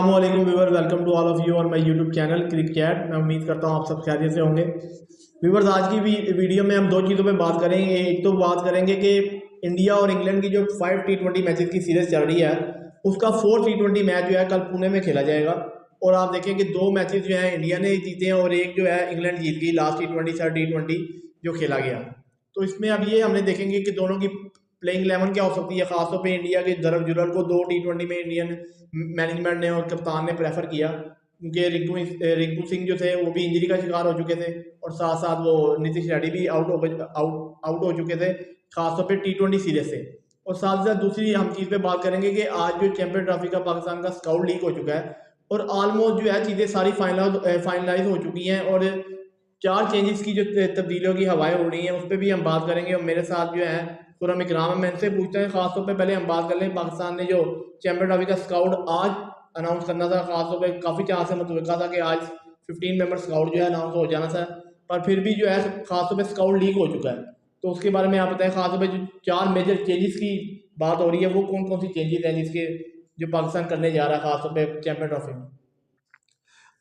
अस्सलामुअलैकुम viewer, welcome to all of you on my YouTube channel cricket. मैं उम्मीद करता हूँ आप सब खैरियत से होंगे। व्यूवर्स, आज की वीडियो में हम दो चीज़ों पे बात करेंगे। एक तो बात करेंगे कि इंडिया और इंग्लैंड की जो 5 T20 मैचेस की सीरीज चल रही है, उसका 4 T20 मैच जो है कल पुणे में खेला जाएगा। और आप देखें कि 2 मैचेस जो है इंडिया ने जीते हैं और एक जो है इंग्लैंड जीत गई लास्ट T20 सर T20 जो खेला गया। तो इसमें अब ये हमने देखेंगे कि दोनों की प्लेइंग 11 क्या हो सकती है। खासतौर पे इंडिया के दरब जुलर को 2 T20 में इंडियन मैनेजमेंट ने और कप्तान ने प्रेफर किया, क्योंकि रिंकू सिंह जो थे वो भी इंजरी का शिकार हो चुके थे और साथ साथ वो नीतीश रेड्डी भी आउट हो चुके थे, खासतौर पे T20 सीरीज से। और साथ ही साथ दूसरी हम चीज़ पे बात करेंगे कि आज जो चैंपियन ट्रॉफी का पाकिस्तान का स्काउट लीक हो चुका है और ऑलमोस्ट जो है चीज़ें सारी फाइनलाइज हो चुकी हैं और 4 चेंजेस की जो तब्दीलियों की हवाएं उड़ रही हैं उस पर भी हम बात करेंगे। और मेरे साथ जो है खुरम इकराम है, मैं इनसे पूछते हैं खासतौर पे पहले हम बात कर लें पाकिस्तान ने जो चैंपियन ट्रॉफी का स्काउट आज अनाउंस करना था। खासतौर पे काफ़ी चाह से मुतवक्का था कि आज 15 मेंबर स्काउट जो है अनाउंस हो जाना था, पर फिर भी जो है खासतौर पे स्काउट लीक हो चुका है। तो उसके बारे में आप बताएं, खासतौर पे जो 4 मेजर चेंजेस की बात हो रही है वो कौन कौन सी चेंजेस हैं जिसके जो पाकिस्तान करने जा रहा है खासतौर पे चैंपियन ट्रॉफी में।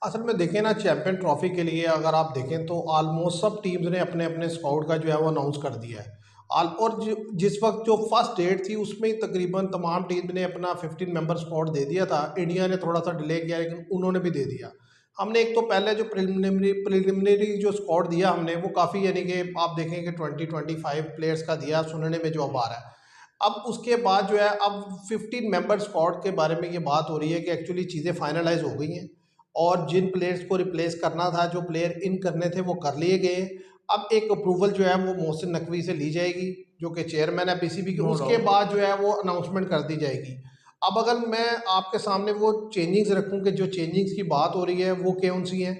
असल में देखें ना, चैंपियन ट्रॉफी के लिए अगर आप देखें तो ऑलमोस्ट सब टीम्स ने अपने अपने स्क्वाड का जो है वो अनाउंस कर दिया है। और जिस वक्त जो फर्स्ट डेट थी उसमें ही तकरीबन तमाम टीम ने अपना 15 मेंबर स्क्वाड दे दिया था। इंडिया ने थोड़ा सा डिले किया लेकिन उन्होंने भी दे दिया। हमने एक तो पहले जो प्रिलिमिनरी जो स्क्वाड दिया हमने वो काफ़ी, यानी कि आप देखें कि 20-25 प्लेयर्स का दिया, सुनने में जो अब आ रहा है। अब उसके बाद जो है अब 15 मेंबर स्क्वाड के बारे में ये बात हो रही है कि एक्चुअली चीज़ें फाइनलाइज हो गई हैं और जिन प्लेयर्स को रिप्लेस करना था, जो प्लेयर इन करने थे वो कर लिए गए। अब एक अप्रूवल जो है वो मोहसिन नकवी से ली जाएगी जो कि चेयरमैन है पीसीबी की। उसके बाद जो है वो अनाउंसमेंट कर दी जाएगी। अब अगर मैं आपके सामने वो चेंजिंग्स रखूं कि जो चेंजिंग्स की बात हो रही है वो कौन सी हैं,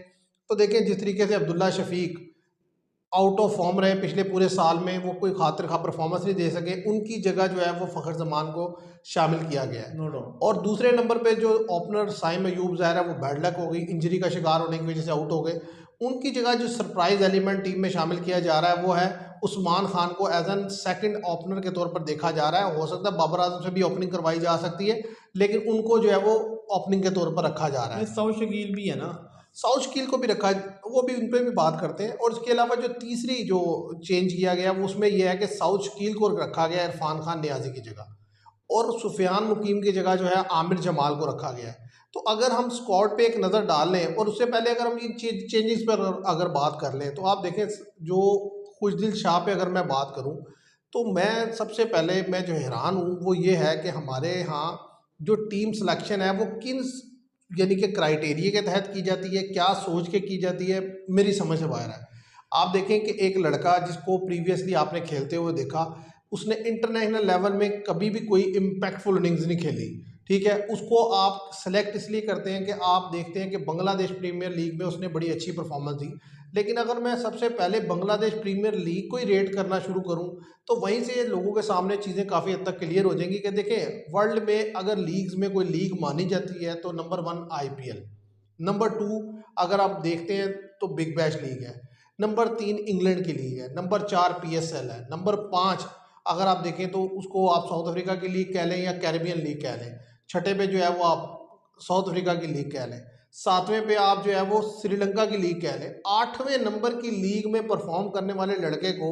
तो देखिए जिस तरीके से Abdullah Shafique out of form रहे पिछले पूरे साल में, वो कोई खातिर खा परफॉर्मेंस नहीं दे सके, उनकी जगह जो है वो फ़खर जमान को शामिल किया गया है। No doubt. और दूसरे नंबर पे जो ओपनर साइम अयूब ज़ाहिर है वो बैड लक हो गई, इंजरी का शिकार होने की वजह से आउट हो गए। उनकी जगह जो सरप्राइज एलिमेंट टीम में शामिल किया जा रहा है वो है उस्मान खान को एज एन सेकंड ओपनर के तौर पर देखा जा रहा है। हो सकता है बाबर आजम से भी ओपनिंग करवाई जा सकती है, लेकिन उनको जो है वो ओपनिंग के तौर पर रखा जा रहा है। सऊद शकील भी है ना, साउथ शकील को भी रखा, वो भी उन पर भी बात करते हैं। और इसके अलावा जो तीसरी जो चेंज किया गया वो उसमें यह है कि साउथ शकील को रखा गया इरफान खान नियाजी की जगह और सुफियान मुकीम की जगह जो है आमिर जमाल को रखा गया है। तो अगर हम स्क्वाड पे एक नज़र डाल लें और उससे पहले अगर हम इन चेंजेस पर अगर बात कर लें तो आप देखें जो खुशदिल शाह पे अगर मैं बात करूं तो मैं सबसे पहले मैं जो हैरान हूं वो ये है कि हमारे यहाँ जो टीम सिलेक्शन है वो किन यानी कि क्राइटेरिया के तहत की जाती है, क्या सोच के की जाती है, मेरी समझ से बाहर है। आप देखें कि एक लड़का जिसको प्रीवियसली आपने खेलते हुए देखा, उसने इंटरनेशनल लेवल में कभी भी कोई इम्पैक्टफुल इनिंग्स नहीं खेली, ठीक है, उसको आप सेलेक्ट इसलिए करते हैं कि आप देखते हैं कि बांग्लादेश प्रीमियर लीग में उसने बड़ी अच्छी परफॉर्मेंस दी। लेकिन अगर मैं सबसे पहले बांग्लादेश प्रीमियर लीग को ही रेट करना शुरू करूं तो वहीं से लोगों के सामने चीज़ें काफ़ी हद तक क्लियर हो जाएंगी कि देखें वर्ल्ड में अगर लीग्स में कोई लीग मानी जाती है तो नंबर 1 आईपीएल, नंबर 2 अगर आप देखते हैं तो बिग बैश लीग है, नंबर 3 इंग्लैंड की लीग है, नंबर 4 पीएसएल है, नंबर 5 अगर आप देखें तो उसको आप साउथ अफ्रीका की लीग कह लें या कैरेबियन लीग कह लें, छठे पे जो है वो आप साउथ अफ्रीका की लीग कह लें, सातवें पे आप जो है वो श्रीलंका की लीग कह लें, आठवें नंबर की लीग में परफॉर्म करने वाले लड़के को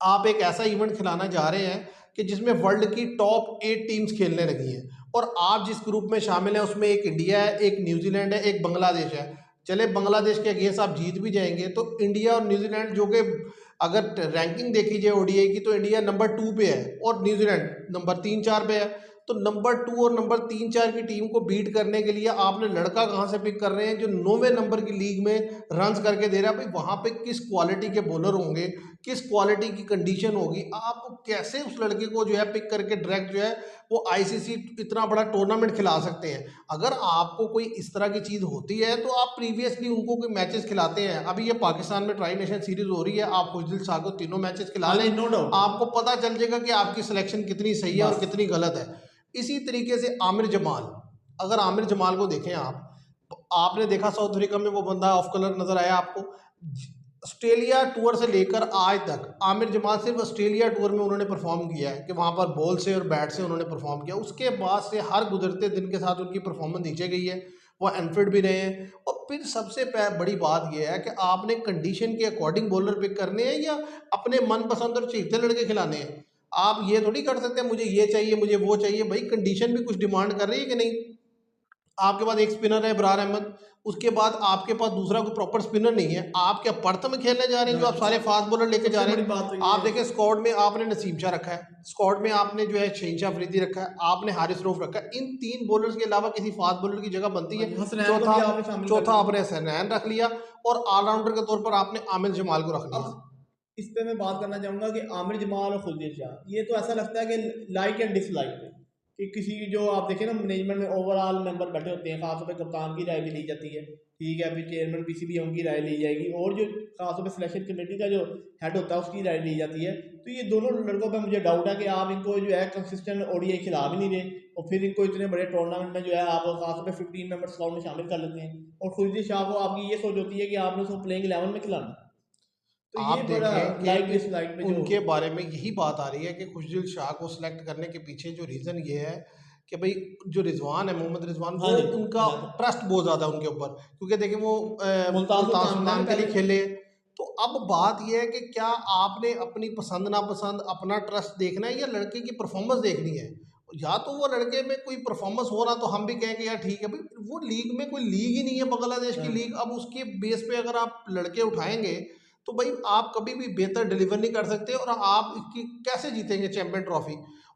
आप एक ऐसा इवेंट खिलाना जा रहे हैं कि जिसमें वर्ल्ड की टॉप 8 टीम्स खेलने लगी हैं और आप जिस ग्रुप में शामिल हैं उसमें एक इंडिया है, एक न्यूजीलैंड है, एक बांग्लादेश है। चले बांग्लादेश के अगेंस्ट आप जीत भी जाएंगे तो इंडिया और न्यूजीलैंड जो कि अगर रैंकिंग देखी जाए ओडीआई की तो इंडिया नंबर 2 पे है और न्यूजीलैंड नंबर 3-4 पे है। तो नंबर 2 और नंबर 3-4 की टीम को बीट करने के लिए आपने लड़का कहाँ से पिक कर रहे हैं जो 9वें नंबर की लीग में रन्स करके दे रहा है। भाई वहाँ पे किस क्वालिटी के बॉलर होंगे, किस क्वालिटी की कंडीशन होगी, आप कैसे उस लड़के को जो है पिक करके डायरेक्ट जो है वो आईसीसी इतना बड़ा टूर्नामेंट खिला सकते हैं। अगर आपको कोई इस तरह की चीज़ होती है तो आप प्रीवियसली उनको कोई मैचेस खिलाते हैं। अभी ये पाकिस्तान में ट्राई नेशन सीरीज हो रही है, आप खुशदिल शाह को तीनों मैचेस खिला लें, नो डाउट, आपको पता चल जाएगा कि आपकी सिलेक्शन कितनी सही है और कितनी गलत है। इसी तरीके से आमिर जमाल, अगर आमिर जमाल को देखें आप, आपने देखा साउथ अफ्रीका में वो बंदा ऑफ कलर नजर आया आपको, ऑस्ट्रेलिया टूर से लेकर आज तक आमिर जमाल सिर्फ ऑस्ट्रेलिया टूर में उन्होंने परफॉर्म किया है कि वहाँ पर बॉल से और बैट से उन्होंने परफॉर्म किया। उसके बाद से हर गुजरते दिन के साथ उनकी परफॉर्मेंस नीचे गई है। वो एनफील्ड भी रहे हैं। और फिर सबसे बड़ी बात यह है कि आपने कंडीशन के अकॉर्डिंग बॉलर पिक करने हैं या अपने मनपसंद और चीखते लड़के खिलाने हैं। आप ये थोड़ी कर सकते हैं मुझे ये चाहिए मुझे वो चाहिए। भाई कंडीशन भी कुछ डिमांड कर रही है कि नहीं। आपके पास एक स्पिनर है इब्रार अहमद, उसके बाद आपके पास दूसरा कोई प्रॉपर स्पिनर नहीं है। आप क्या पर्थ में खेलने जा रहे हैं जो आप सारे फास्ट बॉलर लेके जा रहे हैं। आप देखें स्क्वाड में आपने नसीम शाह रखा है, स्क्वाड में आपने जो है शहीनशाह अफरीदी रखा है, आपने हारिस रऊफ रखा है। इन 3 बॉलर्स के अलावा किसी फास्ट बॉलर की जगह बनती है? चौथा आपने हसनैन रख लिया और ऑलराउंडर के तौर पर आपने आमिर जमाल को रख लिया। इस पे मैं बात करना चाहूँगा कि आमिर जमाल और खुलदीन शाह, ये तो ऐसा लगता है कि लाइक एंड डिसलाइक पे कि किसी जो आप देखें ना मैनेजमेंट में ओवरऑल मेंबर बैठे होते हैं, खासतौर पे कप्तान की राय भी ली जाती है, ठीक है, फिर चेयरमैन पीसीबी है उनकी राय ली जाएगी और जो खासतौर पे सिलेक्शन कमेटी का जो हेड होता है उसकी राय ली जाती है। तो ये दोनों लड़कों पे मुझे डाउट है कि आप इनको जो है कंसिस्टेंट ओडीआई खिला भी नहीं रहे और फिर इनको इतने बड़े टूर्नामेंट में जो है आप खासतौर पे 15 मेंबर स्क्वाड में शामिल कर लेते हैं और खुलदीन शाह को आपकी ये सोच होती है कि आपने उसको प्लेइंग 11 में खिलाना। तो आप ये बड़ा देखें लाइक कि डिसलाइक में उनके बारे में यही बात आ रही है कि खुशदिल शाह को सिलेक्ट करने के पीछे जो रीज़न ये है कि भाई जो रिजवान है, मोहम्मद रिजवान, वो उनका ट्रस्ट बहुत ज़्यादा उनके ऊपर, क्योंकि देखिए वो मुल्तान सुल्तान के लिए खेले। तो अब बात यह है कि क्या आपने अपनी पसंद नापसंद अपना ट्रस्ट देखना है या लड़के की परफॉर्मेंस देखनी है। या तो वो लड़के में कोई परफॉर्मेंस हो रहा तो हम भी कहें कि यार ठीक है भाई, वो लीग में कोई लीग ही नहीं है बांग्लादेश की लीग। अब उसके बेस पे अगर आप लड़के उठाएंगे तो भाई आप कभी भी बेहतर डिलीवर नहीं कर सकते और आप इसकी कैसे जीतेंगे चैंपियन ट्रॉफी।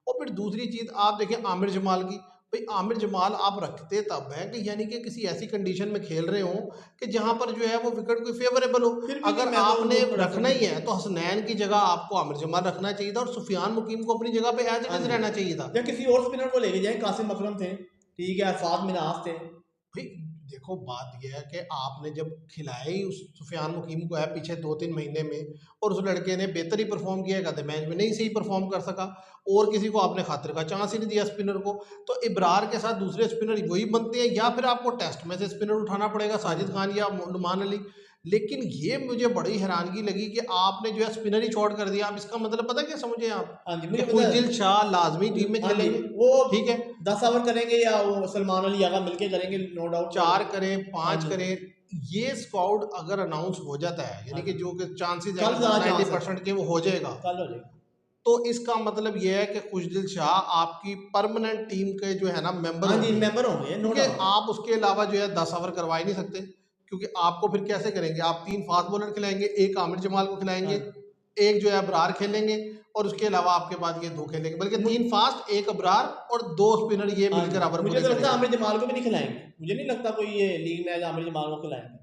और फिर दूसरी चीज़ आप देखिए आमिर जमाल की, भाई आमिर जमाल आप रखते तब है कि यानी कि किसी ऐसी कंडीशन में खेल रहे हो कि जहां पर जो है वो विकेट कोई फेवरेबल हो। अगर आपने रखना ही है तो हसनैन की जगह आपको आमिर जमाल रखना चाहिए था और सुफियान मुकीम को अपनी जगह पे एज इट इज रहना चाहिए था। या किसी और स्पिनर को लेके जाए, कासिम अकरम थे, ठीक है, फाद मिनास थे। भाई देखो बात यह है कि आपने जब खिलाया ही उस सुफियान मुकीम को है पीछे 2-3 महीने में और उस लड़के ने बेहतर ही परफॉर्म किया, कहते मैच में नहीं सही परफॉर्म कर सका और किसी को आपने खातिर का चांस ही नहीं दिया स्पिनर को। तो इब्रार के साथ दूसरे स्पिनर वही बनते हैं या फिर आपको टेस्ट में से स्पिनर उठाना पड़ेगा, साजिद खान या नुमान अली। लेकिन ये मुझे बड़ी हैरानगी लगी कि आपने जो है स्पिनर ही शॉर्ट कर दिया। आप इसका मतलब पता क्या समझे आप? खुशदिल शाह लाजमी टीम में खेलेंगे, वो ठीक है, 10 ओवर करेंगे या वो सलमान अली आगा मिलके करेंगे, नो डाउट 4 करें 5 करें। ये स्क्वाड अगर अनाउंस हो जाता है यानी कि जो कि चांसेस है 90% के वो हो जाएगा, कल हो जाएगा। तो इसका मतलब ये है कि खुशदिल शाह आपकी परमानेंट टीम के जो है ना मेंबर होंगे, क्योंकि आप उसके अलावा जो है 10 ओवर करवा ही नहीं सकते, क्योंकि आपको फिर कैसे करेंगे। आप 3 फास्ट बॉलर खिलाएंगे, एक आमिर जमाल को खिलाएंगे, एक जो है अबरार खेलेंगे और उसके अलावा आपके पास ये 2 खेलेंगे, बल्कि 3 फास्ट, एक अबरार और 2 स्पिनर ये मिलकर ओवर। मुझे तो लगता है आमिर जमाल को भी नहीं खिलाएंगे, मुझे नहीं लगता कोई ये लीग में आमिर जमाल को खिलाएंगे,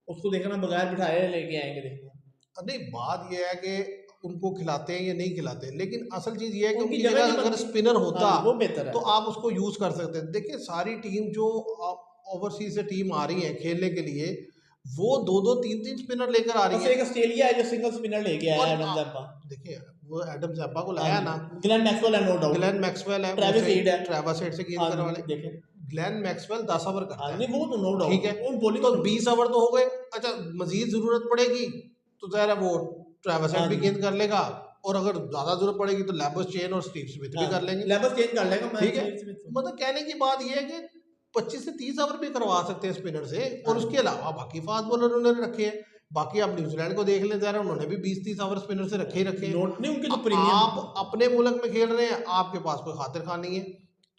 उसको देखना बगैर बिठाए लेके आएंगे देखना। नहीं बात ये है कि उनको खिलाते हैं या नहीं खिलाते, लेकिन असल चीज़ ये है कि उनकी जगह अगर स्पिनर होता वो बेहतर है तो आप उसको यूज़ कर सकते हैं। देखिए सारी टीम जो ओवरसीज से टीम आ रही है खेलने के लिए वो 2-2 3-3 स्पिनर लेकर आ रही है। एक ऑस्ट्रेलिया है जो सिंगल स्पिनर लेके आया है, एडम ज़ैम्पा। देखिए वो एडम ज़ैम्पा को लाया ना, ग्लेन मैक्सवेल है, नो डाउट ग्लेन मैक्सवेल है, ट्रेविस हेड से गेंद करने वाले। देखें ग्लेन मैक्सवेल 10 ओवर करता है, वो तो नो डाउट ठीक है, तो 20 ओवर तो हो गए। अच्छा मजीद ज़रूरत पड़ेगी तो ज़रा वो ट्रेविस हेड भी गेंद कर लेगा और अगर ज़्यादा जरूरत पड़ेगी तो लेबस चेन और स्टीव स्मिथ भी कर लेंगे, लेबस चेन कर लेगा, ठीक है। मतलब कहने की बात यह है कि 25 से 30 ओवर भी करवा सकते हैं स्पिनर से और उसके अलावा बाकी फास्ट बॉलर उन्होंने रखे हैं। बाकी आप न्यूजीलैंड को देख लें ज़रा, उन्होंने भी 20-30 ओवर स्पिनर से रखे ही रखे हैं। नोट नहीं उनके तो प्रीमियम। आप अपने मुल्क में खेल रहे हैं, आपके पास कोई खातिर खान नहीं है।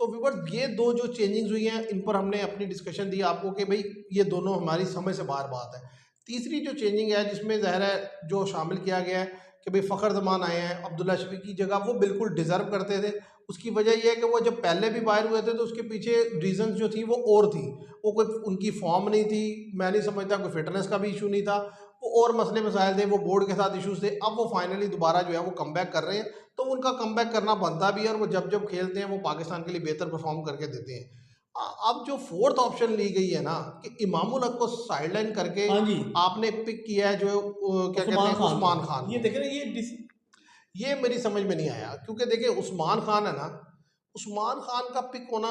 तो व्यूअर्स ये 2 जो चेंजिंग्स हुई हैं इन पर हमने अपनी डिस्कशन दी आपको कि भाई ये दोनों हमारी समझ से बाहर बात है। तीसरी जो चेंजिंग है जिसमें ज़ाहिर है जो शामिल किया गया है कि भाई फ़खर जमान आए हैं, अब्दुल्ला शफी की जगह वो बिल्कुल डिज़र्व करते थे। उसकी वजह यह है कि वो जब पहले भी बाहर हुए थे तो उसके पीछे रीजंस जो थी वो और थी, वो कोई उनकी फॉर्म नहीं थी, मैं नहीं समझता कोई फिटनेस का भी इशू नहीं था, वो और मसले मसाइल थे, वो बोर्ड के साथ इशूज़ थे। अब वो फाइनली दोबारा जो है वो कम बैक कर रहे हैं, तो उनका कम बैक करना बनता भी है और वो जब जब खेलते हैं वो पाकिस्तान के लिए बेहतर परफॉर्म करके देते हैं। अब जो 4th ऑप्शन ली गई है ना कि इमामुल हक को साइडलाइन करके आपने पिक किया है जो क्या कहते हैं उस्मान खान, ये देखें ना ये मेरी समझ में नहीं आया, क्योंकि देखिए उस्मान खान है ना, उस्मान खान का पिक होना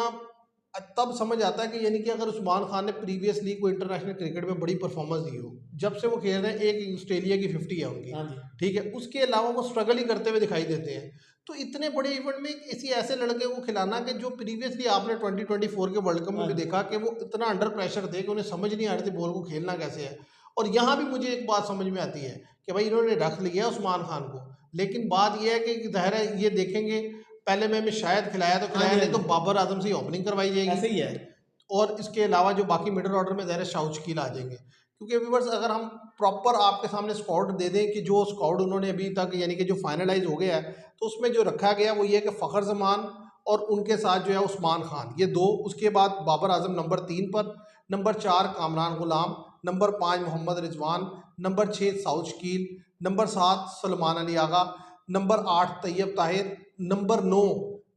तब समझ आता है कि यानी कि अगर उस्मान खान ने प्रीवियसली कोई इंटरनेशनल क्रिकेट में बड़ी परफॉर्मेंस दी हो, जब से वो खेल रहे हैं, एक ऑस्ट्रेलिया की 50 है उनकी, हाँ जी। ठीक है, उसके अलावा वो स्ट्रगल ही करते हुए दिखाई देते हैं। तो इतने बड़े इवेंट में किसी ऐसे लड़के को खिलाना कि जो प्रीवियसली आपने 2024 के वर्ल्ड कप में हाँ भी जी। देखा कि वो इतना अंडर प्रेशर थे कि उन्हें समझ नहीं आ रही थी बॉल को खेलना कैसे है। और यहाँ भी मुझे एक बात समझ में आती है कि भाई इन्होंने रख लिया उस्मान खान को, लेकिन बात यह है कि ज़ाहिर है ये देखेंगे, पहले में हमें शायद खिलाया तो हाँ खिलाया, जी, हाँ नहीं तो जी। बाबर आजम से ओपनिंग करवाई जाएगी। ऐसे ही है। और इसके अलावा जो बाकी मिडल ऑर्डर में ज़ाहिर शाउच कील आ जाएंगे, क्योंकि व्यूअर्स अगर हम प्रॉपर आपके सामने स्क्वाड दे दें कि जो स्क्वाड उन्होंने अभी तक यानी कि जो फाइनलाइज हो गया है, तो उसमें जो रखा गया वो ये है कि फ़खर जमान और उनके साथ जो है उस्मान खान, ये दो, उसके बाद बाबर आजम नंबर 3 पर, number 4 Kamran Ghulam, number 5 Mohammad Rizwan, number 6 Saud Shakeel, number 7 Salman Ali Agha, number 8 Tayyab Tahir, number 9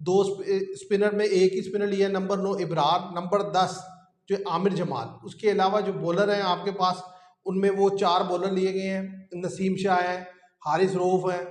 दो स्पिनर में एक ही स्पिनर लिया, नंबर 9 इब्रार, नंबर 10 जो आमिर जमाल। उसके अलावा जो बॉलर हैं आपके पास, उनमें वो 4 बॉलर लिए गए हैं, नसीम शाह है, हारिस रऊफ़ है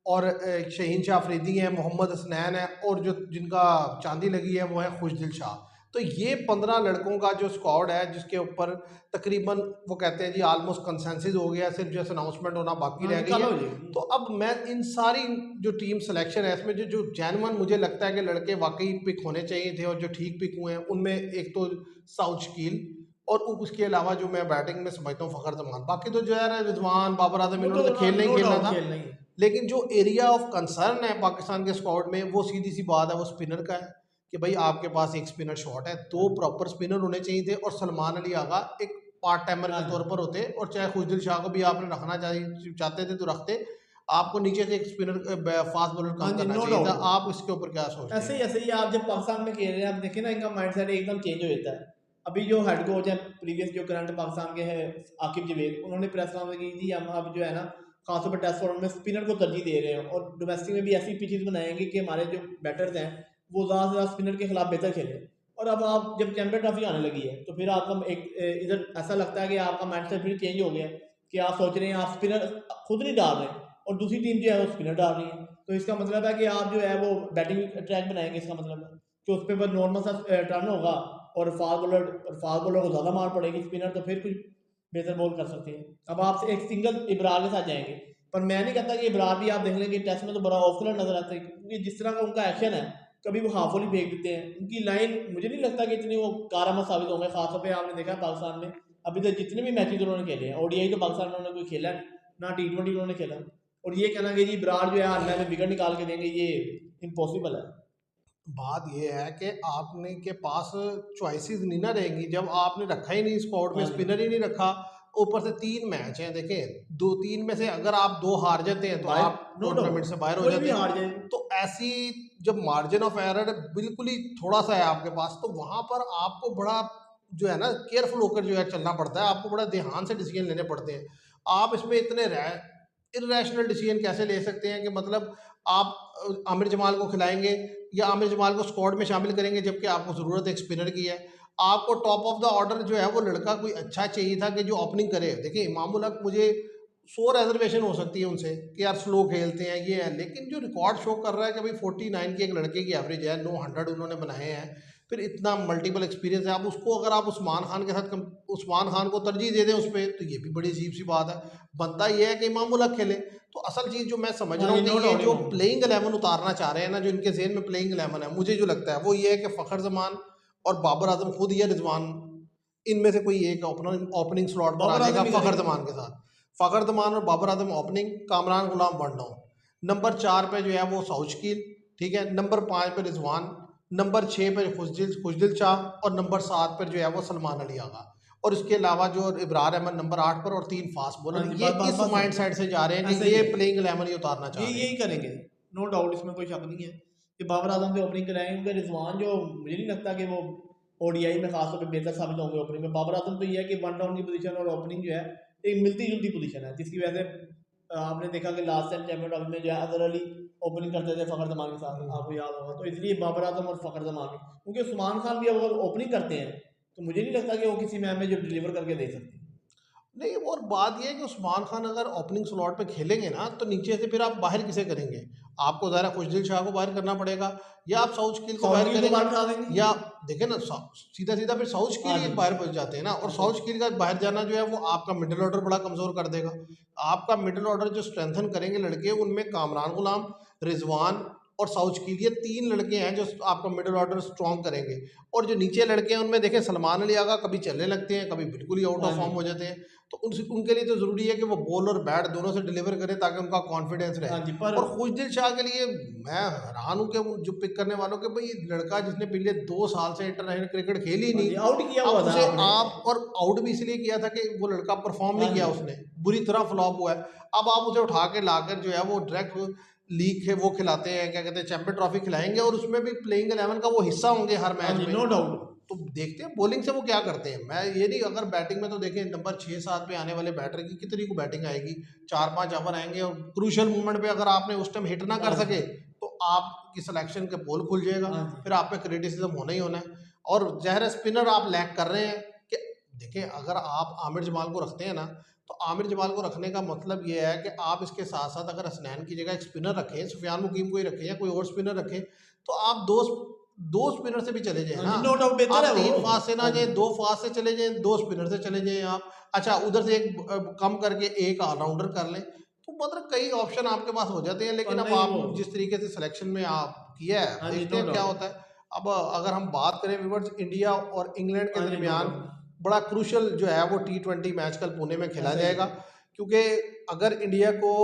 और शहीन शाह अफरीदी हैं, मोहम्मद हसनैन है, और जो जिनका चांदी लगी है वो है खुशदिल शाह। तो ये 15 लड़कों का जो स्क्वाड है, जिसके ऊपर तकरीबन वो कहते हैं जी ऑलमोस्ट कंसेंसस हो गया, सिर्फ जैसे अनाउंसमेंट होना बाकी हाँ रह जी, गई कल है। हो जाएगी। तो अब मैं इन सारी जो टीम सिलेक्शन है इसमें जो जो जेन्युइन मुझे लगता है कि लड़के वाकई पिक होने चाहिए थे और जो ठीक पिक हुए हैं, उनमें एक तो साउथ शकील, और उसके अलावा जो मैं बैटिंग में समझता हूँ फ़खर जमान, बाकी तो जो है रिजवान बाबर आजम वो इन्होंने तो खेलना ही नो खेलना डाउट था। खेलना ही है। लेकिन जो एरिया ऑफ कंसर्न है पाकिस्तान के स्क्वाड में, वो सीधी सी बात है, वो स्पिनर का है कि भाई आपके पास एक स्पिनर शॉट है, हाँ दो जी। प्रॉपर स्पिनर होने चाहिए थे, और सलमान अली आगा एक पार्ट टाइमर हाँ के जी। तौर पर होते, और चाहे खुशदिल शाह को भी आपने रखना चाहते थे तो रखते, आपको नीचे से एक स्पिनर फास्ट बॉलर हाँ कम जी, करना नो चाहिए था। डाउट। आप इसके ऊपर क्या सोचते हैं? ऐसे ही आप जब पाकिस्तान में खेल रहे हैं, आप देखिए ना, इनका माइंडसेट एकदम चेंज हो जाता है। अभी जो हेड कोच है प्रीवियस, जो करंट पाकिस्तान के हैं, आकिब जवेद, उन्होंने प्रेस कॉन्फ्रेंस की थी, हम अब जो है ना खासतौर पर टेस्ट फॉर्मेट में स्पिनर को तरजीह दे रहे हैं, और डोमेस्टिक में भी ऐसी पिचेस बनाएंगे कि हमारे जो बैटर्स हैं वो ज़्यादा से ज़्यादा स्पिनर के खिलाफ बेहतर खेलें। और अब आप जब चैंपियन ट्रॉफी आने लगी है, तो फिर आपका एक इधर ऐसा लगता है कि आपका माइंडसेट फिर चेंज हो गया है कि आप सोच रहे हैं आप स्पिनर खुद नहीं डाल रहे, और दूसरी टीम जो है वो स्पिनर डाल रही है। तो इसका मतलब है कि आप जो है वो बैटिंग ट्रैक बनाएंगे, इसका मतलब है कि उस पर नॉर्मल सा टर्न होगा, और फास्ट बॉलर को ज़्यादा मार पड़ेगी, स्पिनर तो फिर कुछ बेहतर बॉल कर सकते हैं। अब आप एक सिंगल इब्रार के साथ जाएंगे, पर मैं नहीं कहता कि इब्रार भी आप देख लेंगे टेस्ट में तो बड़ा ऑफ कलर नजर आता है, क्योंकि जिस तरह का उनका एक्शन है, कभी वो हाफ वॉली फेंक देते हैं, उनकी लाइन मुझे नहीं लगता कि इतनी वो कारआमद साबित होंगे। खासतौर पर आपने देखा पाकिस्तान में अभी तक जितने भी मैचेज उन्होंने खेले हैं, ओडीआई तो पाकिस्तान में उन्होंने कोई खेला नहीं, ना T20 उन्होंने खेला, और ये कहना कि जी ब्राड जो है हर मैच में विकेट निकाल के देंगे, ये इम्पॉसिबल है। बात ये है कि आपने के पास चॉइसेस नहीं ना रहेंगी जब आपने रखा ही नहीं, स्क्वाड में हाँ जी। स्पिनर ही नहीं रखा। ऊपर से 3 मैच हैं, देखें, 2-3 में से अगर आप 2 हार जाते हैं तो बाहर, आप नो टूर्नामेंट डाउट, से बाहर हो कोई भी जाते हार हैं। जाए। तो ऐसी जब मार्जिन ऑफ एरर बिल्कुल ही थोड़ा सा है आपके पास, तो वहाँ पर आपको बड़ा जो है ना केयरफुल होकर जो है चलना पड़ता है, आपको बड़ा ध्यान से डिसीजन लेने पड़ते हैं। आप इसमें इतने इरेशनल डिसीजन कैसे ले सकते हैं कि मतलब आप आमिर जमाल को खिलाएंगे या आमिर जमाल को स्क्वाड में शामिल करेंगे जबकि आपको ज़रूरत एक स्पिनर की है। आपको टॉप ऑफ द ऑर्डर जो है वो लड़का कोई अच्छा चाहिए था कि जो ओपनिंग करे। देखिए इमामुल हक, मुझे 100 रिजर्वेशन हो सकती है उनसे कि यार स्लो खेलते हैं ये है, लेकिन जो रिकॉर्ड शो कर रहा है कि भाई 49 की एक लड़के की एवरेज है, 900 उन्होंने बनाए हैं, फिर इतना मल्टीपल एक्सपीरियंस है, आप उसको अगर आप उस्मान खान के साथ उस्मान खान को तरजीह दे दें उस पर, तो ये भी बड़ी अजीब सी बात है। बनता ये है कि इमामुल हक खेले। तो असल चीज़ जो मैं समझ हाँ रहा जी, हूँ कि नो ये डाउट जो इमाम। प्लेइंग 11 उतारना चाह रहे हैं ना, जो इनके ज़हन में प्लेइंग 11 है, मुझे जो लगता है वो ये है कि फ़खर जमान और बाबर आजम खुद या रिजवान, इनमें से कोई एक ओपनिंग स्लॉट पर आ बाबर जाएगा आजम भी फ़खर करेंगे। जमान के साथ। फ़खर जमान और बाबर आजम ओपनिंग, कामरान गुलाम वन डाउन। नंबर 4 पे जो है वो साउथ शकील, ठीक है, नंबर 5 पे रिजवान, नंबर 6 पे खुशदिल शाह, और नंबर 7 पर जो है वो सलमान अली आगा। और इसके अलावा जो इब्रार अहमद नंबर 8 पर, और 3 फास्ट हाँ बॉलर। जी, ये बस इस बस माइंड सेट से जा रहे हैं ऐसे कि ही ये है, प्लेइंग 11 ही उतारना ये चाह रहे यही हैं। करेंगे, नो डाउट, इसमें कोई शक नहीं है कि बाबर आजम से ओपनिंग कराएंगे, क्योंकि रिजवान जो मुझे नहीं लगता कि वो ओडीआई में खासतौर पे बेहतर साबित होंगे ओपनिंग में। बाबर आजम तो ये है कि वन डाउन की पोजीशन और ओपनिंग जो है एक मिलती जुलती पोजीशन है, जिसकी वजह से आपने देखा कि लास्ट टाइम चैंपियन ट्रॉफी में जो है अजहर अली ओपनिंग करते थे फ़खर जमान के साथ, आपको याद होगा। तो इसलिए बाबर आजम और फ़खर जमान भी, क्योंकि उस्मान खान भी अगर ओपनिंग करते हैं तो मुझे नहीं लगता कि वो किसी मैच में जो डिलीवर करके दे सकते हैं। नहीं, और बात ये है कि उस्मान खान अगर ओपनिंग स्लॉट पे खेलेंगे ना तो नीचे से फिर आप बाहर किसे करेंगे? आपको ज़रा खुशदिल शाह को बाहर करना पड़ेगा, या आप साउथ कील को बाहर साउदी को करेंगे, बाहर उठा देंगे। या देखें ना सीधा सीधा फिर साउथ कील हाँ ही जी, बाहर पहुंच जाते हैं ना, और हाँ जी, साउथ कील का बाहर जाना जो है वो आपका मिडिल ऑर्डर बड़ा कमज़ोर कर देगा। आपका मिडिल ऑर्डर जो स्ट्रेंथन करेंगे लड़के, उनमें कामरान गुलाम, रिजवान और साउथ कील, ये 3 लड़के हैं जो आपका मिडिल ऑर्डर स्ट्रॉन्ग करेंगे। और जो नीचे लड़के हैं उनमें देखें सलमान अली आगा कभी चलने लगते हैं, कभी बिल्कुल ही आउट हाँ ऑफ फॉर्म जी, हो जाते हैं। तो उनके लिए तो ज़रूरी है कि वो बॉल और बैट दोनों से डिलीवर करें ताकि उनका कॉन्फिडेंस रहे। हाँ जी, पर और खुशदिल शाह के लिए मैं हैरान हूँ कि वो जो पिक करने वालों के, भाई लड़का जिसने पिछले 2 साल से इंटरनेशनल क्रिकेट खेली ही हाँ नहीं, जी, आउट किया हुआ अब था उसे आपने। आप, और आउट भी इसलिए किया था कि वो लड़का परफॉर्म हाँ नहीं किया, जी, उसने बुरी तरह फ्लॉप हुआ है। अब आप उसे उठा के लाकर जो है वो डायरेक्ट लीग है वो खिलाते हैं, क्या कहते हैं, चैंपियन ट्रॉफी खिलाएंगे, और उसमें भी प्लेइंग 11 का वो हिस्सा होंगे हर हाँ मैच जी, में। No doubt. तो देखते हैं बॉलिंग से वो क्या करते हैं। मैं ये नहीं, अगर बैटिंग में तो देखें नंबर 6-7 पे आने वाले बैटर की कितनी को बैटिंग आएगी, 4-5 ओवर आएंगे, और क्रूशियल मूवमेंट पे अगर आपने उस टाइम हिट ना हाँ कर जी, सके तो आपकी सिलेक्शन के पोल खुल जाएगा, हाँ जी, फिर आप पे क्रिटिसिज्म होना ही होना है। और ज़ाहिर स्पिनर आप लैक कर रहे हैं कि देखिए, अगर आप आमिर जमाल को रखते हैं ना, तो आमिर जमाल को रखने का मतलब ये है कि आप इसके साथ साथ अगर हसनैन की जगह एक स्पिनर रखें, सुफियान मुकीम को ही रखें या कोई और स्पिनर रखें, तो आप दो स्पिनर से भी चले जाएं हाँ ना। जी, नो डाउट बेहतर आप है 3 वो। फास्ट से ना हाँ जाएं, जी, 2 फास्ट से चले जाएं, 2 स्पिनर से चले जाएं आप। अच्छा, उधर से एक कम करके एक ऑलराउंडर कर लें, तो मतलब कई ऑप्शन आपके पास हो जाते हैं। पर लेकिन अब नहीं वो। आप जिस तरीके से सिलेक्शन में आप किया है, हाँ जी, देखते नो हैं क्या डाउट। होता है। अब अगर हम बात करें व्यूअर्स, इंडिया और इंग्लैंड के हाँ जी, नो दरमियान डाउट। बड़ा क्रूशियल जो है वो T20 मैच कल पुणे में खेला ऐसा ही जाएगा, है। क्योंकि अगर इंडिया को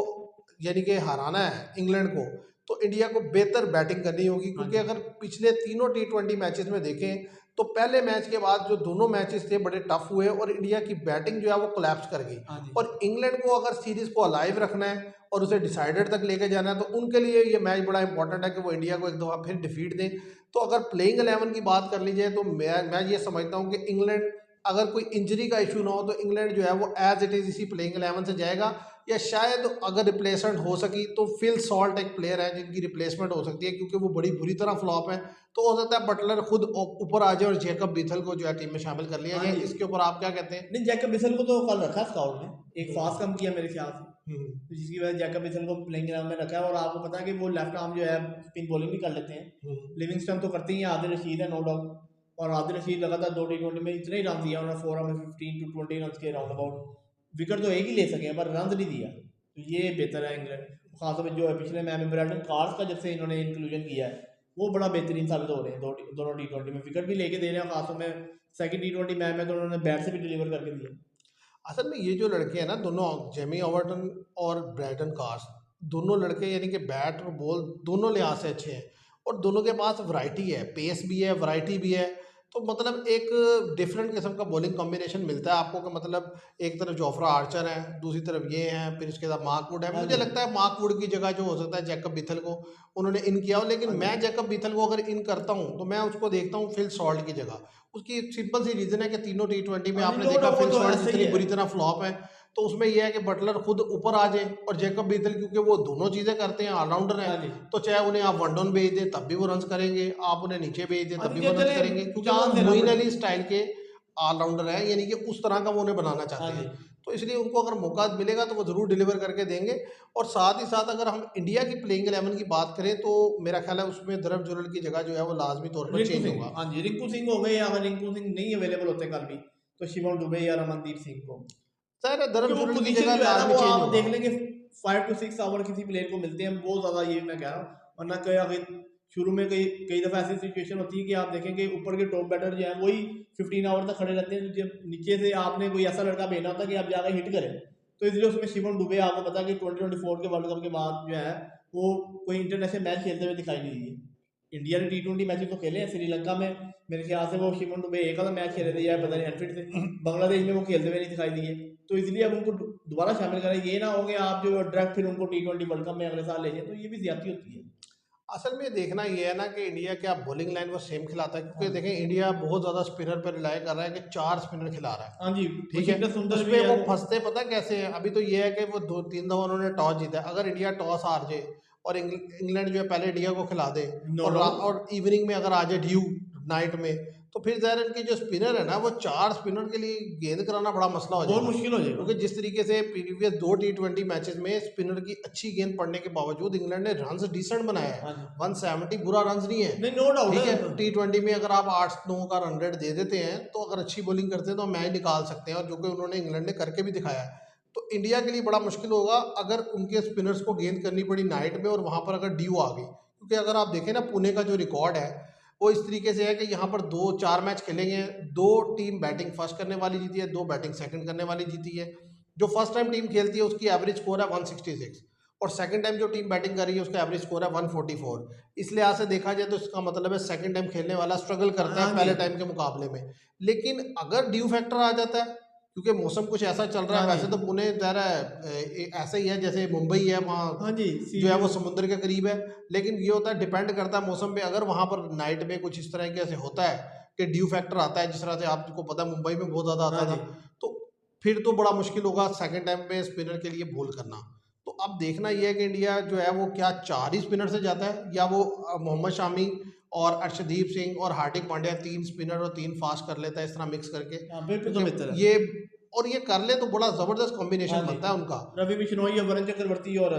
यानी कि हराना है इंग्लैंड को, तो इंडिया को बेहतर बैटिंग करनी होगी, हाँ क्योंकि जी, अगर पिछले तीनों T20 मैचेस में देखें तो पहले मैच के बाद जो दोनों मैचेस थे बड़े टफ हुए और इंडिया की बैटिंग जो है वो कोलैप्स कर गई। हाँ जी, और इंग्लैंड को अगर सीरीज को अलाइव रखना है और उसे डिसाइडेड तक लेके जाना है, तो उनके लिए ये मैच बड़ा इंपॉर्टेंट है कि वो इंडिया को एक दफ़ा फिर डिफीट दें। तो अगर प्लेइंग 11 की बात कर ली जाए तो मैं ये समझता हूँ कि इंग्लैंड, अगर कोई इंजरी का इशू ना हो, तो इंग्लैंड जो है वो एज इट इज़ इसी प्लेइंग 11 से जाएगा, या शायद अगर रिप्लेसमेंट हो सकी तो फिल सॉल्ट एक प्लेयर है जिनकी रिप्लेसमेंट हो सकती है, क्योंकि वो बड़ी बुरी तरह फ्लॉप है। तो हो सकता है बटलर खुद ऊपर आ जाए और जेकब बीथल को जो है टीम में शामिल कर लिया हाँ जाए। जी। इसके ऊपर आप क्या कहते हैं? नहीं, जैकब बिसल को तो कल रखा स्काउट ने, एक हम्म, फास्ट कम किया मेरे ख्याल से, हम्म, तो जिसकी वजह से जैकब बिसल को प्लेइंग इलेवन में रखा है। और आपको पता है कि वो लेफ्ट आर्म जो है स्पिन बॉलिंग भी कर लेते हैं। हम्म, लिविंगस्टन तो करते ही हैं, आदिल रशीद है नो डाउट। और आदिल रशीद लगातार 2 T20 में इतने ही रन दिया उन्होंने, 4 में 15 to 20 रन के राउंड अबाउट। विकेट तो एक ही ले सके हैं पर रन नहीं दिया, तो ये बेहतर है इंग्लैंड। खासतौर पर जो है पिछले मैच में ब्रैंडन कार्स का जब से इन्होंने इंक्लूजन किया है, वो बड़ा बेहतरीन साबित हो रहे हैं। दोनों T20 में विकेट भी लेके दे रहे हैं, खासतौर में सेकंड T20 मैच में तो उन्होंने बैट से भी डिलीवर करके दिया। असल में ये जो लड़के हैं ना दोनों, जेमी ओवर्टन और ब्रैडन कार्स, दोनों लड़के यानी कि बैट और बॉल दोनों लिहाज से अच्छे हैं, और दोनों के पास वैरायटी है, पेस भी है, वैरायटी भी है। तो मतलब एक डिफरेंट किस्म का बॉलिंग कॉम्बिनेशन मिलता है आपको, कि मतलब एक तरफ जोफ्रा आर्चर है, दूसरी तरफ ये हैं, फिर इसके बाद मार्क वुड है। हाँ मुझे जी, लगता है मार्क वुड की जगह जो हो सकता है जैकब बीथल को उन्होंने इन किया हो, लेकिन हाँ जी, मैं जैकब बीथल को अगर इन करता हूँ तो मैं उसको देखता हूँ फिल सॉल्ट की जगह। उसकी सिंपल सी रीजन है कि तीनों T20 में हाँ जी, आपने नो देखा डाउट वो फिल तो सॉल्ट ऐसे ही जितनी है। बुरी तरह फ्लॉप है। तो उसमें यह है कि बटलर खुद ऊपर आ जाए और जैकब बीथल, क्योंकि वो दोनों चीज़ें करते हैं, ऑलराउंडर हैं, हाँ जी, तो चाहे उन्हें आप वन डाउन भेज दें तब भी वो रन्स करेंगे, आप उन्हें नीचे भेज दें हाँ तब जी, भी जो वो रन्स चले करेंगे, क्योंकि वो चांस देना मोइन पड़े। अली स्टाइल के ऑलराउंडर हैं, यानी कि उस तरह का वो उन्हें बनाना हाँ चाहते जी, हैं। तो इसलिए उनको अगर मौका मिलेगा तो वो ज़रूर डिलीवर करके देंगे। और साथ ही साथ अगर हम इंडिया की प्लेइंग 11 की बात करें तो मेरा ख्याल है उसमें धर्म जुरल की जगह जो है वो लाजमी तौर पर रिंकू चेंज सिंह, होगा। हाँ जी, रिंकू सिंह हो गए। अगर रिंकू सिंह नहीं अवेलेबल होते कल भी, तो शिवम दुबे या रमनदीप सिंह को, शायद धर्म क्योंकि वो जुरल की पोजीशन जगह जो है ना लाजमी वो चेंज आप होगा। देख लेंगे 5 to 6 आवर किसी प्लेयर को मिलते हैं बहुत ज़्यादा, ये मैं कह रहा हूँ। वरना कई अगर शुरू में कई कई दफ़ा ऐसी सिचुएशन होती है कि आप देखें कि ऊपर के टॉप बैटर जो है वही 15 आवर तक खड़े रहते हैं, जब नीचे से आपने कोई ऐसा लड़का भेजना होता है कि आप जाकर हिट करें। तो इसलिए उसमें शिवम दुबे, आपको पता है कि 2024 के वर्ल्ड कप के बाद जो है वो कोई इंटरनेशनल मैच खेलते हुए दिखाई नहीं दिए। इंडिया ने T20 मैचेस तो खेले हैं श्रीलंका में, मेरे ख्याल से वो शिवम दुबे एक आधा मैच खेले थे या पता नहीं अनफिट थे। बांग्लादेश में वो खेलते हुए नहीं दिखाई दिए। तो इसलिए अब उनको दोबारा शामिल करें, ये ना हो कि आप जो डायरेक्ट फिर उनको T20 वर्ल्ड कप में अगले साल ले जाए, तो ये भी ज्यादती होती है। असल में देखना ये है ना कि इंडिया क्या बॉलिंग लाइन वो सेम खिलाता है, हाँ क्योंकि जी, देखें इंडिया बहुत ज़्यादा स्पिनर पर रिलाई कर रहा है कि 4 स्पिनर खिला रहा है। हाँ जी, ठीक है, वशिंगटन सुंदर भी उसमें है वो वो। फंसते पता कैसे हैं? अभी तो ये है कि वो 2-3 दफ़ा उन्होंने टॉस जीता है। अगर इंडिया टॉस हार जाए और इंग्लैंड जो है पहले इंडिया को खिला दे, नो और डाउट। और इवनिंग में अगर आ जाए ड्यू नाइट में, तो फिर ज़ाहिर है इनके जो स्पिनर है ना, वो 4 स्पिनर के लिए गेंद कराना बड़ा मसला हो बहुत जाएगा। मुश्किल हो जाएगा। क्योंकि जिस तरीके से प्रीवियस 2 टी20 मैचेस में स्पिनर की अच्छी गेंद पड़ने के बावजूद इंग्लैंड ने रन्स डिसेंट बनाया है। हाँ जी। 170 बुरा रन्स नहीं है। नहीं, नो डाउट ठीक है। है, टी20 में अगर आप 8-9 का रन रेट दे देते हैं, तो अगर अच्छी बॉलिंग करते हैं तो मैच निकाल सकते हैं, और जो कि उन्होंने इंग्लैंड ने करके भी दिखाया है। तो इंडिया के लिए बड़ा मुश्किल होगा अगर उनके स्पिनर्स को गेंद करनी पड़ी नाइट में और वहाँ पर अगर ड्यू आ गई। क्योंकि अगर आप देखें ना, पुणे का जो रिकॉर्ड है वो इस तरीके से है कि यहाँ पर 2-4 मैच खेलेंगे, 2 टीम बैटिंग फर्स्ट करने वाली जीती है, 2 बैटिंग सेकंड करने वाली जीती है। जो फर्स्ट टाइम टीम खेलती है उसकी एवरेज स्कोर है 166, और सेकंड टाइम जो टीम बैटिंग कर रही है उसका एवरेज स्कोर है 144। इस लिहाज से देखा जाए तो इसका मतलब है सेकंड टाइम खेलने वाला स्ट्रगल करता हाँ है जी। पहले टाइम के मुकाबले में। लेकिन अगर ड्यू फैक्टर आ जाता है, क्योंकि मौसम कुछ ऐसा चल रहा है, हाँ वैसे जी। तो पुणे ज़रा ऐसा ही है जैसे मुंबई है, वहाँ हाँ जी, जो है वो समुद्र के करीब है। लेकिन ये होता है, डिपेंड करता है मौसम पे। अगर वहाँ पर नाइट में कुछ इस तरह के से होता है कि ड्यू फैक्टर आता है, जिस तरह से आपको पता है मुंबई में बहुत ज़्यादा हाँ आता जी। था, तो फिर तो बड़ा मुश्किल होगा सेकंड टाइम पे स्पिनर के लिए बोल करना। तो अब देखना ये है कि इंडिया जो है वो क्या 4 ही स्पिनर से जाता है, या वो मोहम्मद शामी और अर्शदीप सिंह और हार्दिक पांड्या 3 स्पिनर और 3 फास्ट कर लेता है, इस तरह मिक्स करके। हाँ, बिल्कुल तो क्योंकि बेहतर है। ये और ये कर ले तो बड़ा ज़बरदस्त हाँ कॉम्बिनेशन जी। बनता है उनका। रवि बिश्नोई और वरुण चक्रवर्ती और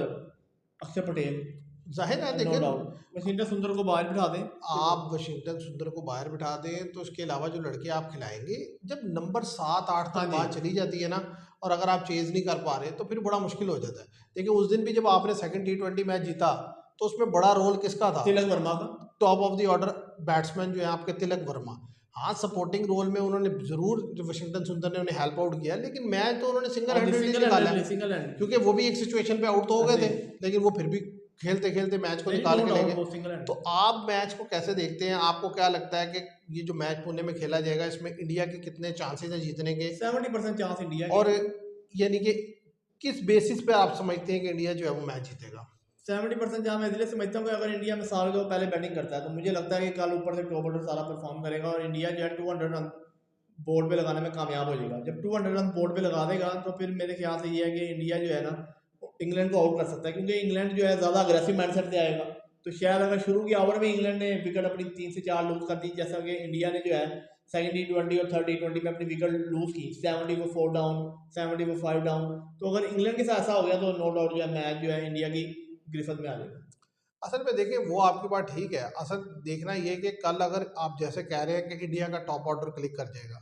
अक्षर पटेल, ज़ाहिर है, नो देखें, डाउट। वशिंगटन सुंदर को बाहर बिठा दें फिर वो। आप वाशिंगटन सुंदर को बाहर बिठा दें, तो इसके अलावा जो लड़के आप खिलाएंगे, जब नंबर 7-8 हाँ तक जी। बात चली जाती है ना, और अगर आप चेज नहीं कर पा रहे तो फिर बड़ा मुश्किल हो जाता है। देखिए उस दिन भी जब आपने सेकंड टी20 मैच जीता, तो उसमें बड़ा रोल किसका था? तिलक वर्मा का। Top of the order batsman जो है आपके तिलक वर्मा। हाँ, सपोर्टिंग रोल में उन्होंने ज़रूर, जो वाशिंगटन सुंदर ने उन्हें हेल्प आउट किया, लेकिन मैच तो उन्होंने सिंगल हाँ जी, हैंडेडली सिंगल निकाला हैंडेडली, है। Single handedly. क्योंकि वो भी एक सिचुएशन पे आउट तो हो हाँ गए जी। थे, लेकिन वो फिर भी खेलते खेलते मैच को नहीं, निकाल नो के ले डाउट गए। वो सिंगल तो हैंडेड। आप मैच को कैसे देखते हैं? आपको क्या लगता है कि ये जो मैच पुणे में खेला जाएगा, इसमें इंडिया के कितने चांसेस हैं जीतने के? 70% चांस इंडिया और के। यानी कि किस बेसिस पे आप समझते हैं कि इंडिया जो है वो मैच जीतेगा? 70% जहाँ मैं इसलिए समझता हूँ कि अगर इंडिया मिसाल के पहले बैटिंग करता है तो मुझे लगता है कि कल ऊपर से टॉप ऑर्डर सारा परफॉर्म करेगा और इंडिया जो है 200 रन बोर्ड पे लगाने में कामयाब हो जाएगा। जब 200 रन बोर्ड पे लगा देगा तो फिर मेरे ख्याल से ये है कि इंडिया जो है ना इंग्लैंड को आउट कर सकता है, क्योंकि इंग्लैंड जो है ज़्यादा अग्रेसिव माइंडसेट से आएगा। तो शायद अगर शुरू की ओवर में इंग्लैंड ने विकेट अपनी 3 से 4 लूज कर दी, जैसा कि इंडिया ने जो है सेकंड टी20 और थर्ड टी20 में अपनी विकेट लूज की, 70 को 4 डाउन, 70 को 5 डाउन। तो अगर इंग्लैंड के साथ ऐसा हो गया तो नो डाउट जो है मैच जो है इंडिया की गिरफ्त में आ जाएगा। असल में देखिए, वो आपकी बात ठीक है। असल देखना ये है कि कल अगर आप जैसे कह रहे हैं कि इंडिया का टॉप ऑर्डर क्लिक कर जाएगा,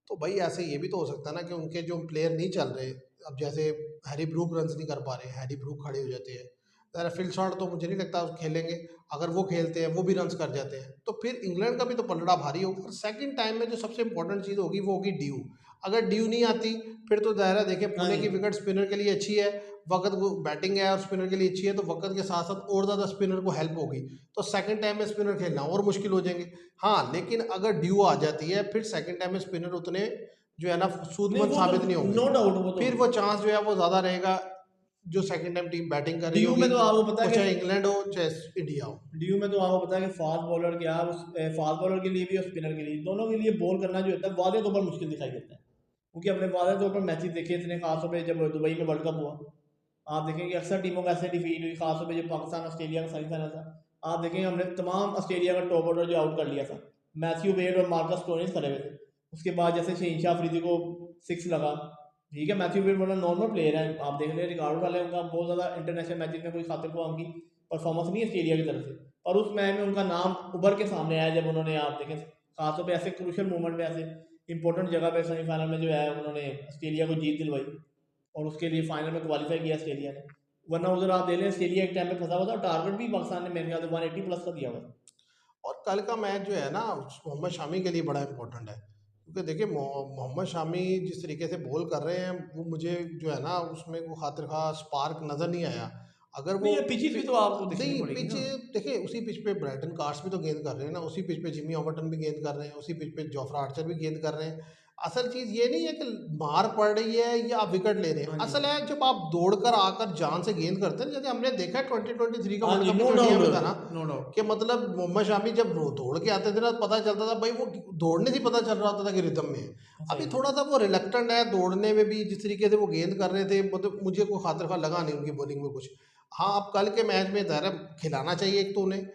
तो भाई ऐसे ये भी तो हो सकता है ना कि उनके जो प्लेयर नहीं चल रहे, अब जैसे हैरी ब्रूक रन्स नहीं कर पा रहे, हैरी ब्रूक खड़े हो जाते हैं, ज़रा फिल शॉट तो मुझे नहीं लगता वो खेलेंगे। अगर वो खेलते हैं, वो भी रन्स कर जाते हैं, तो फिर इंग्लैंड का भी तो पलड़ा भारी होगा। और सेकंड टाइम में जो सबसे इंपॉर्टेंट चीज़ होगी वो होगी ड्यू। अगर ड्यू नहीं आती, फिर तो ज़ाहिर है, देखिए हाँ पुणे जी। की विकेट स्पिनर के लिए अच्छी है, वक्त वो बैटिंग है और स्पिनर के लिए अच्छी है, तो वक्त के साथ साथ और ज़्यादा स्पिनर को हेल्प होगी। तो सेकंड टाइम में स्पिनर खेलना और मुश्किल हो जाएंगे। हाँ, लेकिन अगर ड्यू आ जाती है, फिर सेकंड टाइम में स्पिनर उतने जो है ना नहीं सूदमंद वो तो साबित नहीं होंगे। नो डाउट वो तो फिर वो चांस जो है वो ज़्यादा रहेगा, जो सेकंड टाइम टीम बैटिंग कर रही ड्यू होगी, में तो आपको पता वो है चाहे कि इंग्लैंड हो चाहे इंडिया हो। ड्यू में तो आपको पता है कि फास्ट बॉलर क्या है, फास्ट बॉलर के लिए भी और स्पिनर के लिए, दोनों के लिए बॉल करना जो होता है वादे तौर पर मुश्किल दिखाई देता है। क्योंकि अपने वादे तौर पर मैचेस देखे इतने, खासतौर पे जब दुबई में वर्ल्ड कप हुआ, आप देखेंगे अक्सर टीमों का ऐसे डिफीट हुई, खासतौर पे जब पाकिस्तान ऑस्ट्रेलिया का सेमीफाइनल था। आप देखेंगे हमने तमाम ऑस्ट्रेलिया का टॉप ऑर्डर जो आउट कर लिया था, मैथ्यू वेड और मार्कस स्टोइनिस खड़े हुए थे। उसके बाद जैसे शहनशाह अफरीदी को 6 लगा, ठीक है, मैथ्यू वेड बड़ा नॉर्मल प्लेयर है, आप देख ले रिकॉर्ड वाले, उनका बहुत ज़्यादा इंटरनेशनल मैचेस में कोई खातिर को उनकी परफॉर्मेंस नहीं है ऑस्ट्रेलिया की तरफ से, और उस मैच में उनका नाम उभर के सामने आया जब उन्होंने, आप देखें खासतौर पे ऐसे क्रूशल मोमेंट में, ऐसे इंपॉर्टेंट जगह पे सेमीफाइनल में जो है उन्होंने ऑस्ट्रेलिया को जीत दिलवाई और उसके लिए फाइनल में क्वालिफाई किया ऑस्ट्रेलिया ने। वरना उधर आप देख लें ऑस्ट्रेलिया एक टाइम पे फंसा हुआ था, टारगेट भी पाकिस्तान ने मेरे ख्याल से 180 प्लस का दिया हुआ था। और कल का मैच जो है ना, मोहम्मद शामी के लिए बड़ा इंपॉर्टेंट है। क्योंकि देखिए मोहम्मद शामी जिस तरीके से बॉल कर रहे हैं, वो मुझे जो है ना उसमें वो खातिर खा स्पार्क नज़र नहीं आया। अगर वो नहीं, ये पिचेस भी तो आपको देखनी नहीं, पड़ेगी पिच ना। देखिए उसी पिच पे ब्राइटन कार्ड्स भी तो गेंद कर रहे हैं ना, उसी पिच पे जिमी ओवर्टन भी गेंद कर रहे हैं, उसी पिच पे जोफ्रा आर्चर भी गेंद कर रहे हैं। असल चीज़ ये नहीं है कि मार पड़ रही है या आप विकेट ले रहे हैं। हाँ जी। असल है जब आप दौड़कर आकर जान से गेंद करते हैं, जैसे हमने देखा है 2023 का हाँ वर्ल्ड जी, कप नो जो इंडिया में डाउट, था ना, नो डाउट। कि मतलब मोहम्मद शामी जब दौड़ के आते थे ना, पता चलता था भाई वो दौड़ने से पता चल रहा होता था कि रिदम में है। अभी थोड़ा सा वो रिलक्टेंट है दौड़ने में भी, जिस तरीके से वो गेंद कर रहे थे, मतलब मुझे कोई खातिर खा लगा नहीं उनकी बॉलिंग में कुछ। हाँ, अब कल के मैच में ज़रा खिलाना चाहिए एक तो उन्हें,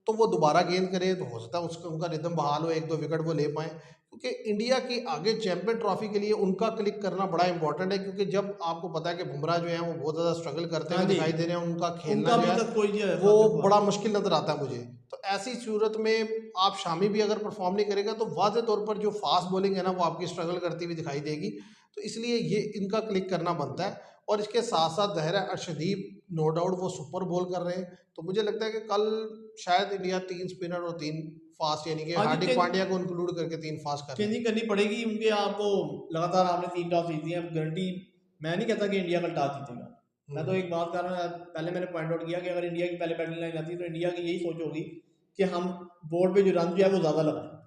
तो वो दोबारा गेंद करें तो हो सकता है उसका उनका रिदम बहाल हो, एक दो विकेट वो ले पाएँ। क्योंकि इंडिया की आगे चैंपियन ट्रॉफी के लिए उनका क्लिक करना बड़ा इंपॉर्टेंट है, क्योंकि जब आपको पता है कि बुमराह जो है वो बहुत ज़्यादा स्ट्रगल करते हाँ हुए जी, दिखाई दे रहे हैं, उनका खेलना उनका जो अभी है तक कोई जो है वो खातिर ख्वाह बड़ा मुश्किल नज़र आता है मुझे। तो ऐसी सूरत में आप शामी भी अगर परफॉर्म नहीं करेगा तो वाज़े तौर पर जो फास्ट बॉलिंग है ना वो आपकी स्ट्रगल करती हुई दिखाई देगी। तो इसलिए ये इनका क्लिक करना बनता है। और इसके साथ साथ ज़ाहिर है अर्शदीप नो डाउट वो सुपर बॉल कर रहे हैं, तो मुझे लगता है कि कल शायद इंडिया 3 स्पिनर और 3 फास्ट, यानी कि हाँ जी, हार्दिक पांड्या को इंक्लूड करके 3 फास्ट कर ले। चेंजिंग करनी पड़ेगी उनके। आपको लगातार आपने 3 टॉस जीती हैं, गारंटी मैं नहीं कहता कि इंडिया कल टॉस जीतेगा। मैं तो हम्म। एक बात कर रहा हूँ, पहले मैंने पॉइंट आउट किया कि अगर इंडिया की पहले बैटिंग लाइन आती है तो इंडिया की यही सोच होगी कि हम बोर्ड पे जो रन जो है वो ज़्यादा लगाएं।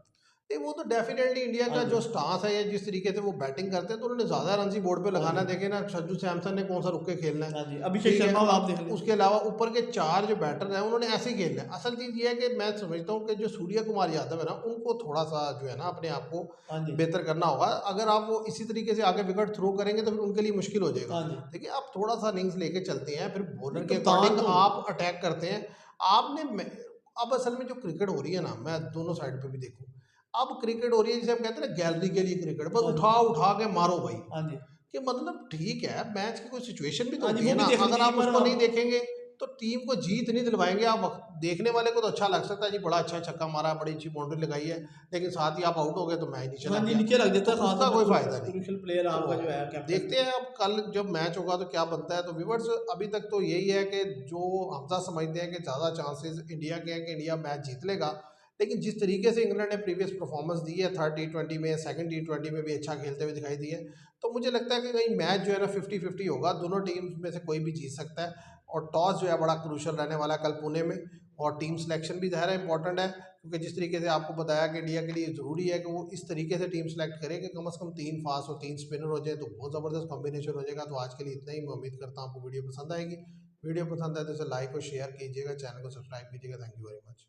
नहीं, वो तो डेफिनेटली इंडिया हाँ का जी, जो स्टांस है या जिस तरीके से वो बैटिंग करते हैं तो उन्होंने ज़्यादा रन ही बोर्ड पे हाँ लगाना जी, है। देखे ना संजू सैमसन ने कौन सा रुक के खेलना हाँ है, जी, अभिषेक ठीक है। शर्मा को आप देख लें। उसके अलावा ऊपर के 4 जो बैटर हैं उन्होंने ऐसे ही खेलना है। असल चीज़ ये है कि मैं समझता हूँ कि जो सूर्य कुमार यादव है ना उनको थोड़ा सा जो है ना अपने आप को हाँ जी, बेहतर करना होगा। अगर आप वो इसी तरीके से आगे विकेट थ्रो करेंगे तो फिर उनके लिए मुश्किल हो जाएगा। हाँ जी, देखिए आप थोड़ा सा इनिंग्स लेके चलते हैं, फिर नहीं बॉलर के कप्तान अकॉर्डिंग तो आप अटैक करते हैं। आपने अब असल में जो क्रिकेट हो रही है ना, मैं दोनों साइड पे भी देखूं, अब क्रिकेट हो रही है जिसे हम कहते हैं ना गैलरी के लिए क्रिकेट, बस हाँ जी, उठा उठा के मारो भाई। हाँ जी, कि मतलब ठीक है, मैच की कोई सिचुएशन भी तो हाँ जी, होती वो है भी ना, देखनी अगर चाहिए आप पर उसको नहीं आप देखेंगे तो टीम को जीत नहीं दिलवाएंगे आप। देखने वाले को तो अच्छा लग सकता है जी, बड़ा अच्छा छक्का मारा, बड़ी अच्छी बाउंड्री लगाई है, लेकिन साथ ही आप आउट हो गए तो मैच नीचे हाँ लग जी गया, नीचे रख तो देता है, उसका खासतौर कोई पे फायदा नहीं। क्रूशियल प्लेयर तो आपका जो है कैप्टन। देखते हैं अब कल जब मैच होगा तो क्या बनता है। तो व्यूवर्स अभी तक तो यही है कि जो हमसा समझते हैं कि ज़्यादा चांसेस इंडिया के हैं कि इंडिया मैच जीत लेगा, लेकिन जिस तरीके से इंग्लैंड ने प्रीवियस परफॉर्मेंस दी है थर्ड T20 में, सेकंड T20 में भी अच्छा खेलते हुए दिखाई दी है, तो मुझे लगता है कि कहीं मैच जो है ना 50-50 होगा, दोनों टीम्स में से कोई भी जीत सकता है। और टॉस जो है बड़ा क्रूशल रहने वाला है कल पुणे में। और टीम सिलेक्शन भी ज़ाहिर है इंपॉर्टेंट है, क्योंकि जिस तरीके से आपको बताया कि इंडिया के लिए ज़रूरी है कि वो इस तरीके से टीम सेलेक्ट करे कि कम से कम 3 फास्ट और 3 स्पिनर हो जाए, तो बहुत ज़बरदस्त कॉम्बिनेशन हो जाएगा। तो आज के लिए इतना ही, मैं उम्मीद करता हूँ आपको वीडियो पसंद आएगी। वीडियो पसंद आए तो इसे लाइक और शेयर कीजिएगा, चैनल को सब्सक्राइब कीजिएगा। Thank you very much.